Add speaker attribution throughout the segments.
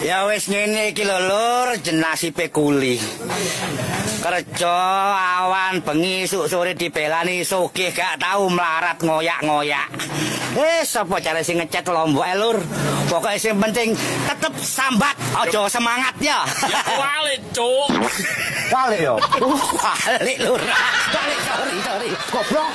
Speaker 1: Ya wis ngene iki lho Lur, jenasibe kuli. Kerja awan bengi esuk sore dibelani sugih gak tau melarat ngoyak-ngoyak. Sapa cara sing ngecat Lombok Lur? Pokoke sing penting tetep sambat, aja semangat ya.
Speaker 2: Ya walik, Cuk.
Speaker 1: Walik yo. Walik Lur. Walik sorry. Goblok.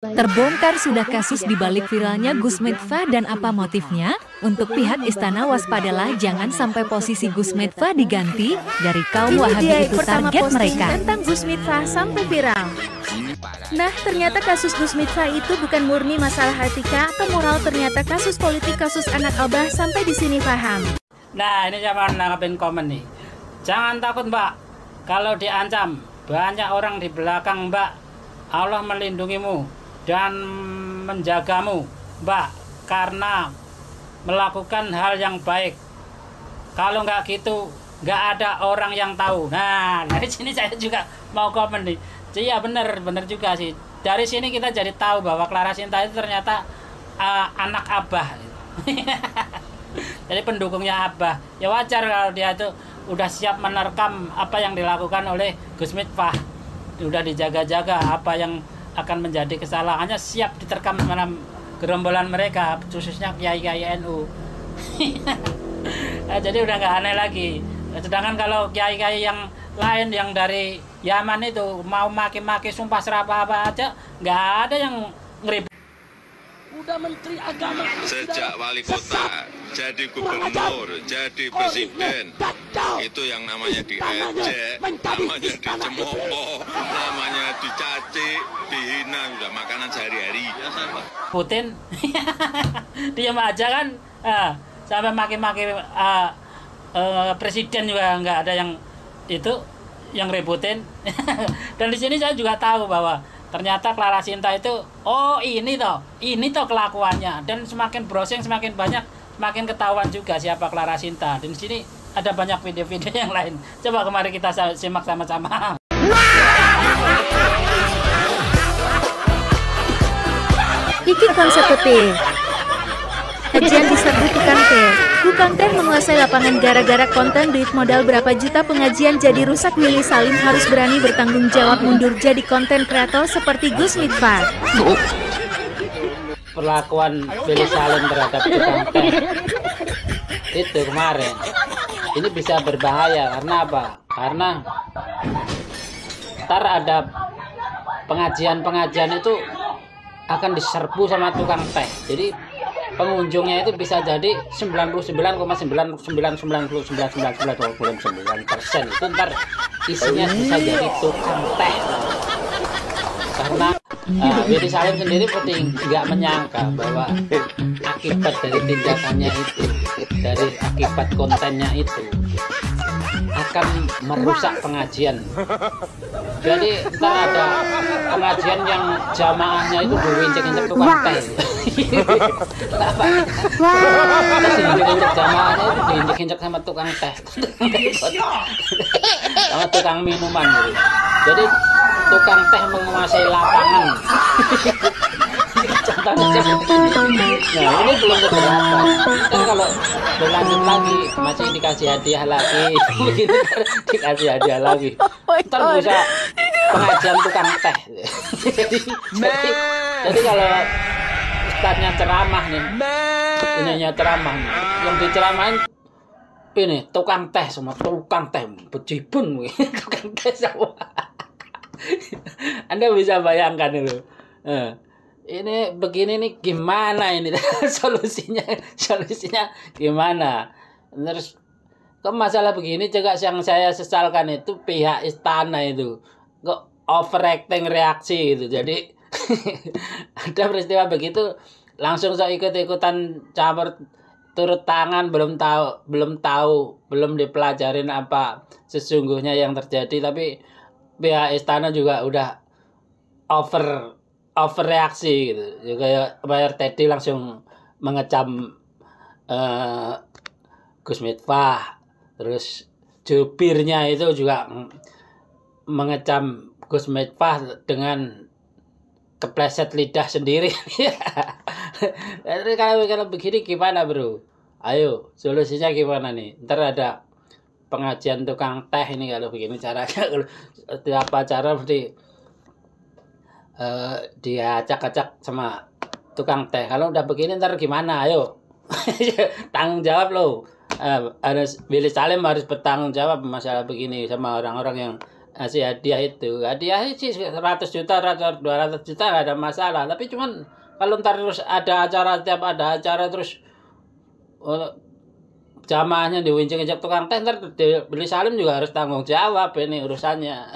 Speaker 3: Terbongkar sudah kasus dibalik viralnya Gus Miftah dan apa motifnya? Untuk pihak istana waspadalah jangan sampai posisi Gus Miftah diganti dari kaum Wahabi itu target mereka.
Speaker 4: Tentang Gus Miftah sampai viral. Nah, ternyata kasus Gus Miftah itu bukan murni masalah etika atau moral, ternyata kasus politik, kasus anak Abah, sampai di sini paham.
Speaker 2: Nah, ini zaman nanggapin komen nih. Jangan takut, Mbak. Kalau diancam, banyak orang di belakang Mbak. Allah melindungimu dan menjagamu, Mbak, karena melakukan hal yang baik. Kalau nggak gitu, nggak ada orang yang tahu. Nah, dari sini saya juga mau komen nih. Iya bener juga sih. Dari sini kita jadi tahu bahwa Clara Sinta itu ternyata anak Abah. Jadi pendukungnya Abah. Ya wajar kalau dia itu udah siap menerkam apa yang dilakukan oleh Gus Miftah. Udah dijaga-jaga apa yang akan menjadi kesalahannya, siap diterkam dalam gerombolan mereka, khususnya kiai-kiai NU. Nah, jadi udah nggak aneh lagi. Sedangkan kalau kiai-kiai yang lain yang dari Yaman itu mau maki-maki sumpah serapah apa aja, nggak ada yang ngeribut. Udah menteri agama
Speaker 5: sejak wali kota jadi gubernur jadi presiden itu yang namanya diejek, namanya dicemooh, namanya dicaci, dihina, udah makanan sehari-hari.
Speaker 2: Putin diam aja kan, sampai maki-maki presiden juga nggak ada yang itu yang ributin. Dan di sini saya juga tahu bahwa ternyata Clara Sinta itu, oh ini toh kelakuannya. Dan semakin browsing semakin banyak, semakin ketahuan juga siapa Clara Sinta. Dan di sini ada banyak video-video yang lain. Coba kemarin kita simak sama-sama.
Speaker 4: Iki konsep teh. Kajian diserbu tukang teh. Tukang teh menguasai lapangan gara-gara konten duit modal berapa juta pengajian jadi rusak. Willy Salim harus berani bertanggung jawab mundur jadi konten kreator seperti Gus Miftah.
Speaker 2: Perlakuan Willy Salim terhadap tukang teh itu kemarin ini bisa berbahaya karena apa? Karena ntar ada pengajian itu akan diserbu sama tukang teh. Jadi pengunjungnya itu bisa jadi 99,999999% itu ntar isinya bisa jadi tukang teh. Karena Willy Salim sendiri pasti nggak menyangka bahwa akibat dari tindakannya itu, dari akibat kontennya itu akan merusak pengajian. Jadi ntar ada pengajian yang jamaahnya itu diinjek-injek tukang teh. Terus diinjek jamaahnya itu diinjek-injek sama tukang teh, sama tukang minuman gitu. Jadi tukang teh menguasai lapangan. Contohnya nah ini belum keberatan. Kan kalau berlanjut lagi masih dikasih hadiah lagi, dikasih hadiah lagi. Ntar bisa pengajian tukang teh. jadi kalau ustadznya ceramah nih, ininya ceramah nih, yang diceramain ini tukang teh sama tukang teh bejibun, tukang teh sama. Anda bisa bayangkan dulu. Ini begini nih gimana ini solusinya gimana? Terus kok masalah begini juga yang saya sesalkan itu pihak istana itu kok overacting reaksi gitu. Jadi ada peristiwa begitu langsung saya ikut-ikutan campur turut tangan, belum dipelajarin apa sesungguhnya yang terjadi, tapi pihak istana juga udah overreaksi gitu. Kayak Mayor Teddy langsung mengecam Gus Miftah, Terus jubirnya itu juga mengecam Gus Miftah dengan kepleset lidah sendiri. Kalau begini gimana bro? Ayo solusinya gimana nih? Ntar ada pengajian tukang teh ini kalau begini caranya. Setiap acara mesti dia acak-acak sama tukang teh. Kalau udah begini ntar gimana? Ayo tanggung jawab lo. Willy Salim harus bertanggung jawab masalah begini sama orang-orang yang ngasih hadiah itu. Hadiah sih 100 juta, 200 juta nggak ada masalah. Tapi cuman kalau ntar terus ada acara, setiap ada acara terus jamaahnya diwincing-wincing tukang teh, ntar Willy Salim juga harus tanggung jawab ini urusannya.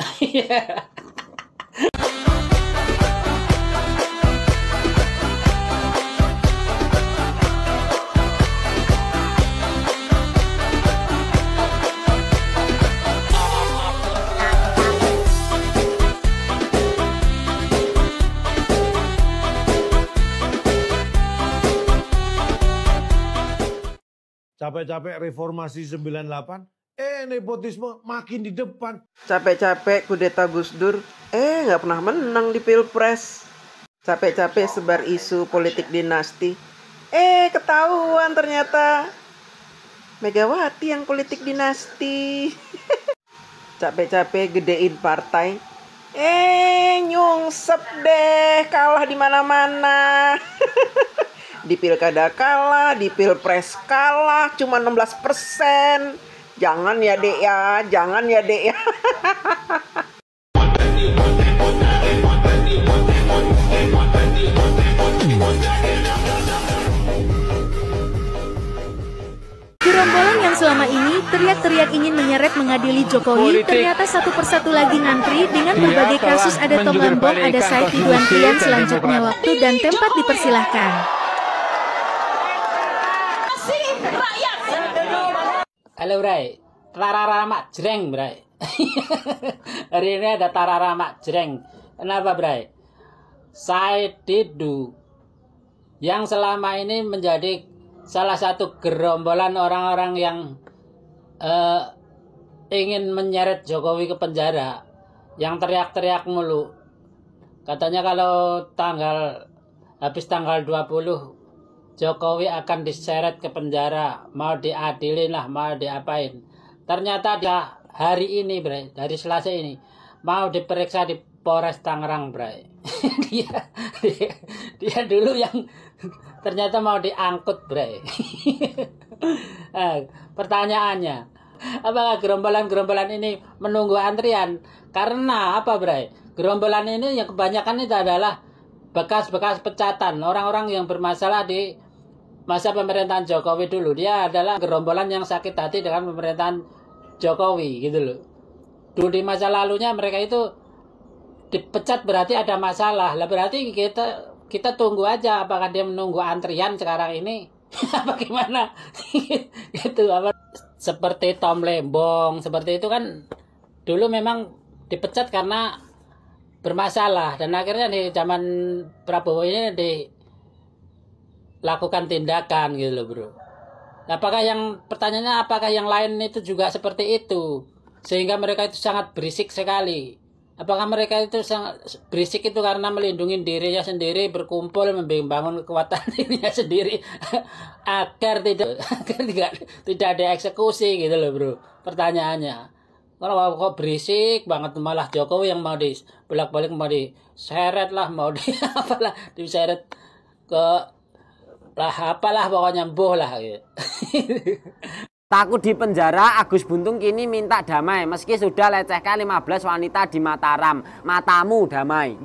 Speaker 6: Capek-capek reformasi 98, nepotisme makin di depan.
Speaker 7: Capek-capek kudeta Gus Dur, nggak pernah menang di Pilpres. Capek-capek sebar isu politik dinasti, ketahuan ternyata Megawati yang politik dinasti. Capek-capek gedein partai, nyungsep deh, kalah di mana-mana. Di pilkada kalah, di pilpres kalah, cuma 16%. Jangan ya dek ya, jangan ya dek ya.
Speaker 4: Gerombolan yang selama ini teriak-teriak ingin menyeret mengadili Jokowi ternyata satu persatu lagi ngantri dengan berbagai kasus. Ada Tom Lembong, ada Said Ridwan Pian. Selanjutnya waktu dan tempat dipersilahkan.
Speaker 2: Halo Bray, tararama jreng Bray. Hari ini ada tararama jreng. Kenapa Bray? Said Didu yang selama ini menjadi salah satu gerombolan orang-orang yang ingin menyeret Jokowi ke penjara, yang teriak-teriak mulu. Katanya kalau habis tanggal 20 Jokowi akan diseret ke penjara, mau diadilin lah, mau diapain. Ternyata dia hari ini, Bray, dari Selasa ini, mau diperiksa di Polres Tangerang, Bray. dia dulu yang ternyata mau diangkut, Bray. Pertanyaannya, apakah gerombolan-gerombolan ini menunggu antrian? Karena apa, Bray? Gerombolan ini yang kebanyakan itu adalah bekas-bekas pecatan, orang-orang yang bermasalah di masa pemerintahan Jokowi dulu. Dia adalah gerombolan yang sakit hati dengan pemerintahan Jokowi gitu loh. Dulu di masa lalunya mereka itu dipecat berarti ada masalah. Lah berarti kita tunggu aja apakah dia menunggu antrian sekarang ini apa gimana. Gitu apa seperti Tom Lembong, seperti itu kan dulu memang dipecat karena bermasalah, dan akhirnya di zaman Prabowo ini dilakukan tindakan gitu loh bro. Pertanyaannya apakah yang lain itu juga seperti itu sehingga mereka itu sangat berisik sekali? Apakah mereka itu sangat berisik itu karena melindungi dirinya sendiri, berkumpul membangun kekuatan dirinya sendiri agar tidak ada eksekusi gitu loh bro? Pertanyaannya. Kalau kok berisik banget, malah Jokowi yang mau bolak-balik mau diseret lah, mau apalah diseret ke lah apalah pokoknya mbuh lah gitu.
Speaker 8: Takut di penjara, Agus Buntung kini minta damai meski sudah lecehkan 15 wanita di Mataram. Matamu damai.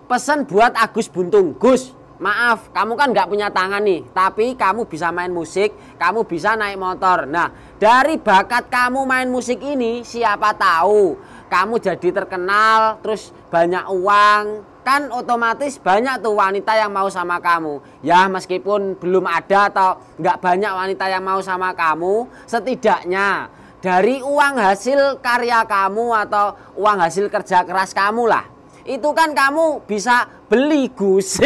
Speaker 8: Pesan buat Agus Buntung, Gus, maaf, kamu kan nggak punya tangan nih, tapi kamu bisa main musik, kamu bisa naik motor. Nah, dari bakat kamu main musik ini, siapa tahu kamu jadi terkenal, terus banyak uang, kan otomatis banyak tuh wanita yang mau sama kamu. Ya meskipun belum ada atau nggak banyak wanita yang mau sama kamu, setidaknya dari uang hasil karya kamu atau uang hasil kerja keras kamu lah, itu kan kamu bisa beli Gus.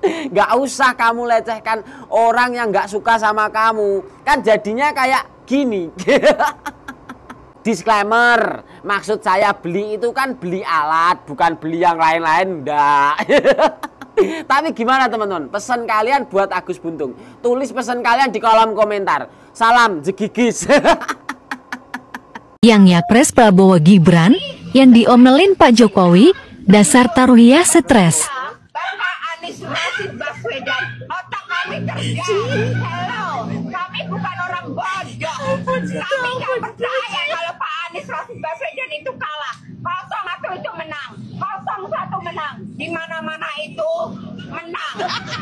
Speaker 8: Nggak usah kamu lecehkan orang yang nggak suka sama kamu. Kan jadinya kayak Gini. Disclaimer, maksud saya beli itu kan beli alat, bukan beli yang lain-lain, enggak. Tapi gimana teman-teman, pesan kalian buat Agus Buntung, tulis pesan kalian di kolom komentar. Salam jegigis.
Speaker 3: Yang Nyapres Prabowo Gibran, yang diomelin Pak Jokowi, dasar taruhiyah stres.
Speaker 9: Bapak Anies Rashid Baswedan, otak kami kerja. Hello, kami bukan orang bodoh. Kami nggak percaya kalau Pak Anies Rashid Baswedan itu kalah. 01 itu menang, 01 menang. Di mana-mana itu menang.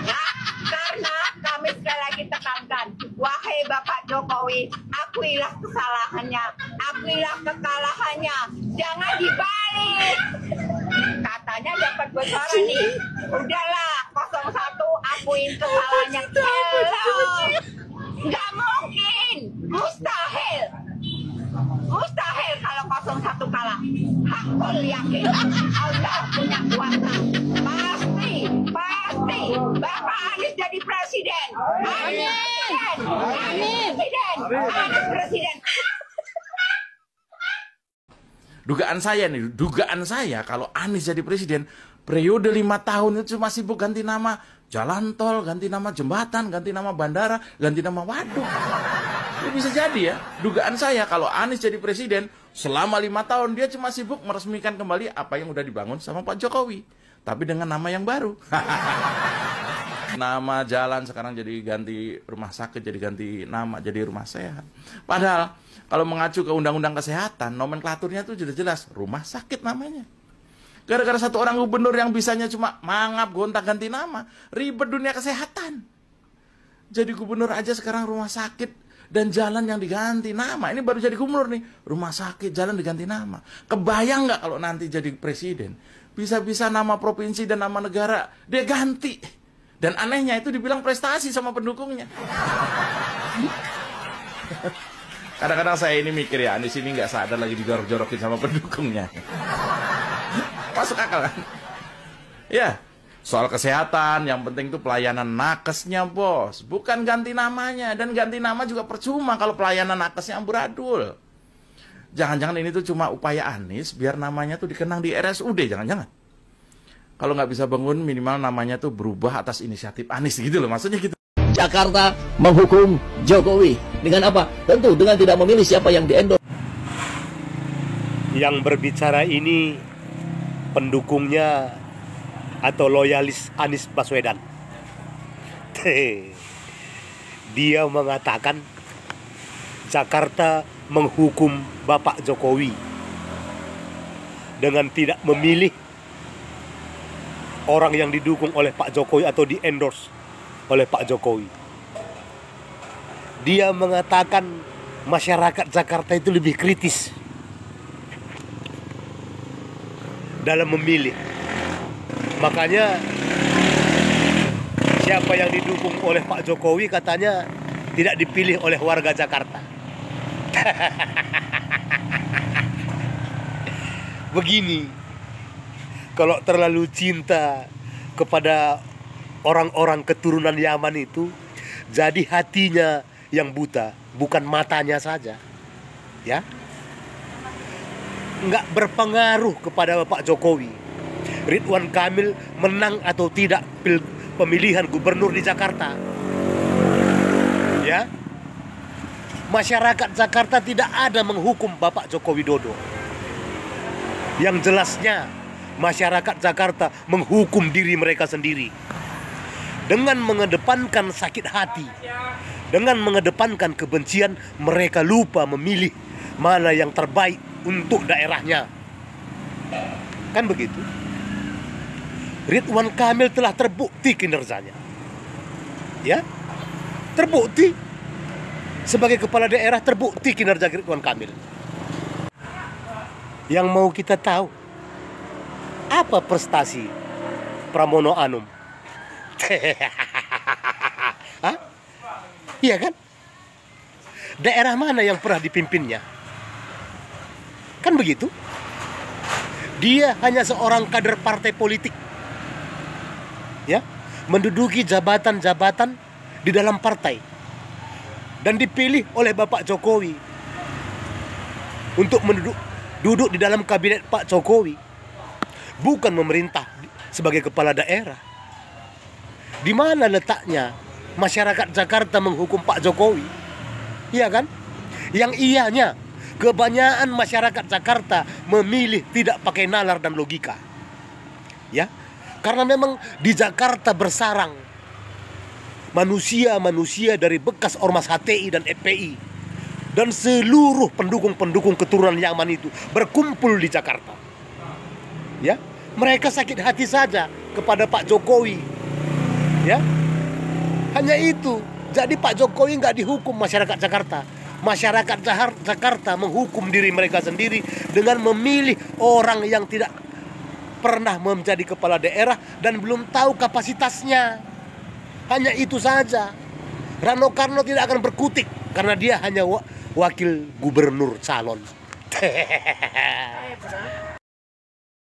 Speaker 9: Ya, karena kami sekali lagi tekankan, wahai Bapak Jokowi, akuilah kesalahannya, akuilah kekalahannya, jangan dibalik. Katanya dapat bocoran nih, udahlah 01 akuin kesalahannya. Hello, nggak mungkin, mustahil. Mustahil kalau 01 kalah. Hakul yakin Allah punya kuasa. Pasti Bapak Anies jadi presiden. Anies presiden.
Speaker 10: Dugaan saya kalau Anies jadi presiden, periode 5 tahun itu cuma sibuk ganti nama jalan tol, ganti nama jembatan, ganti nama bandara, ganti nama waduk. Itu bisa jadi ya. Dugaan saya kalau Anies jadi presiden, selama 5 tahun dia cuma sibuk meresmikan kembali apa yang udah dibangun sama Pak Jokowi. Tapi dengan nama yang baru. Nama jalan sekarang jadi ganti rumah sakit, jadi ganti nama, jadi rumah sehat. Padahal kalau mengacu ke Undang-Undang Kesehatan, nomenklaturnya itu sudah jelas, rumah sakit namanya. Gara-gara satu orang gubernur yang bisanya cuma mangap gonta-ganti nama, ribet dunia kesehatan. Jadi gubernur aja sekarang rumah sakit dan jalan yang diganti nama. Ini baru jadi gubernur nih, rumah sakit, jalan diganti nama. Kebayang nggak kalau nanti jadi presiden? Bisa-bisa nama provinsi dan nama negara dia ganti. Dan anehnya itu dibilang prestasi sama pendukungnya. Kadang-kadang saya ini mikir ya, Anies ini nggak sadar lagi digorok-jorokin sama pendukungnya. Masuk akal kan? Ya, soal kesehatan yang penting itu pelayanan nakesnya bos, bukan ganti namanya. Dan ganti nama juga percuma kalau pelayanan nakesnya amburadul. Jangan-jangan ini tuh cuma upaya Anies biar namanya tuh dikenang di RSUD, jangan-jangan. Kalau nggak bisa bangun minimal namanya tuh berubah atas inisiatif Anies gitu loh, maksudnya gitu.
Speaker 11: Jakarta menghukum Jokowi dengan apa? Tentu dengan tidak memilih siapa yang di-endorse.
Speaker 12: Yang berbicara ini pendukungnya atau loyalis Anies Baswedan. Dia mengatakan Jakarta menghukum Bapak Jokowi dengan tidak memilih orang yang didukung oleh Pak Jokowi atau di-endorse oleh Pak Jokowi. Dia mengatakan masyarakat Jakarta itu lebih kritis dalam memilih. Makanya siapa yang didukung oleh Pak Jokowi katanya tidak dipilih oleh warga Jakarta. Begini, kalau terlalu cinta kepada orang-orang keturunan Yaman itu, jadi hatinya yang buta, bukan matanya saja. Ya, nggak berpengaruh kepada Pak Jokowi Ridwan Kamil menang atau tidak pemilihan gubernur di Jakarta. Ya, masyarakat Jakarta tidak ada menghukum Bapak Joko Widodo. Yang jelasnya masyarakat Jakarta menghukum diri mereka sendiri dengan mengedepankan sakit hati, dengan mengedepankan kebencian. Mereka lupa memilih mana yang terbaik untuk daerahnya. Kan begitu. Ridwan Kamil telah terbukti kinerjanya. Ya, terbukti. Sebagai kepala daerah terbukti kinerja Ridwan Kamil. Yang mau kita tahu, apa prestasi Pramono Anum? Hah? Iya kan? Daerah mana yang pernah dipimpinnya? Kan begitu? Dia hanya seorang kader partai politik. Ya, menduduki jabatan-jabatan di dalam partai. dan dipilih oleh Bapak Jokowi untuk duduk di dalam kabinet Pak Jokowi, bukan memerintah sebagai kepala daerah. Di mana letaknya masyarakat Jakarta menghukum Pak Jokowi? Iya kan? Yang ianya kebanyakan masyarakat Jakarta memilih tidak pakai nalar dan logika. Ya, karena memang di Jakarta bersarang manusia-manusia dari bekas ormas HTI dan FPI dan seluruh pendukung-pendukung keturunan Yaman itu berkumpul di Jakarta. Ya, mereka sakit hati saja kepada Pak Jokowi. Ya, hanya itu. Jadi Pak Jokowi nggak dihukum masyarakat Jakarta. Masyarakat Jakarta menghukum diri mereka sendiri dengan memilih orang yang tidak pernah menjadi kepala daerah dan belum tahu kapasitasnya. Hanya itu saja. Rano Karno tidak akan berkutik karena dia hanya wakil gubernur calon.